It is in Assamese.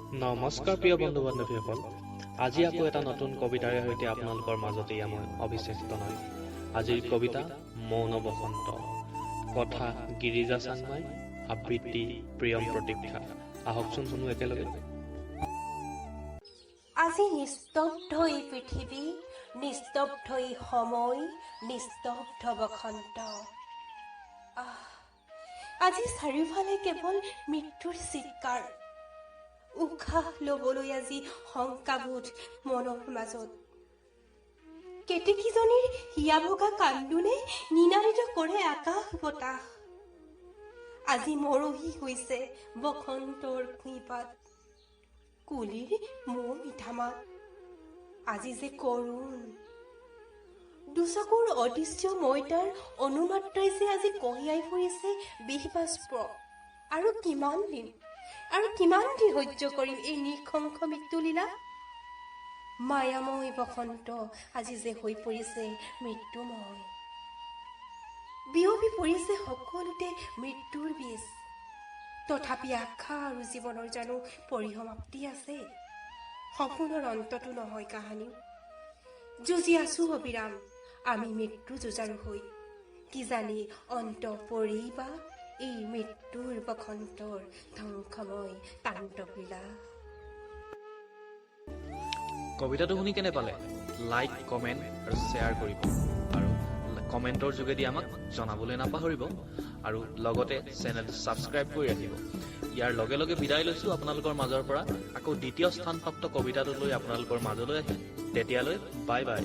নমস্কাৰ প্ৰিয় বন্ধু বান্ধৱীসকল, আজি আকৌ এটা নতুন কবিতাৰে সৈতে আপোনালোকৰ মাজতে মই অভিষেক নয়। আজিৰ কবিতা মৌন বসন্ত, কথা গিৰিজা চাংমাই, আবৃত্তি প্ৰিয়ম প্ৰতীক্ষা। আহকচোন শুনো একেলগে। আজি নিস্তব্ধ এই পৃথিৱী, নিস্তব্ধ এই সময়, নিস্তব্ধ বসন্ত। আজি চাৰিওফালে কেৱল মৃত্যুৰ চিৎকাৰ। উশাহ লবলৈ আজি শংকাবোধ মনৰ মাজত। কেতেকীজনীৰ হিয়া ভগা কান্দোনে নিনাদিত কৰে আকাশ বতাহ। আজি মৰহি হৈছে বসন্তৰ কুঁহিপাত, কুলিৰ মৌ মিঠা মাত আজি যে কৰুণ। দুচকুৰ অদৃশ্য মইতাৰ অনুমাত্ৰাই যে আজি কঢ়িয়াই ফুৰিছে বিষবাষ্প। আৰু কিমান দিন সহ্য কৰিম এই নিঃশংস মৃত্যুলীলা? মায়াময় বসন্ত আজি যে হৈ পৰিছে মৃত্যুময়। বিয়পি পৰিছে সকলোতে মৃত্যুৰ বীজ। তথাপি আশা আৰু জীৱনৰ জানো পৰিসমাপ্তি আছে? সপোনৰ অন্ততো নহয় কাহানি। যুঁজি আছো অবিৰাম আমি মৃত্যু যুঁজাৰু হৈ, কি জানি অন্ত পৰি বা এই মৃত্যুৰ বসন্তৰ ধ্বংসময় তাণ্ডৱলীলা। কবিতাটো শুনি কেনে পালে? লাইক, কমেণ্ট আৰু শ্বেয়াৰ কৰিব, আৰু কমেণ্টৰ যোগেদি আমাক জনাবলৈ নাপাহৰিব, আৰু লগতে চেনেলটো ছাবস্ক্ৰাইব কৰি ৰাখিব। ইয়াৰ লগে লগে বিদায় লৈছোঁ আপোনালোকৰ মাজৰ পৰা। আকৌ দ্বিতীয় স্থানপ্ৰাপ্ত কবিতাটো লৈ আপোনালোকৰ মাজলৈ আহিম। তেতিয়ালৈ বাই বাই।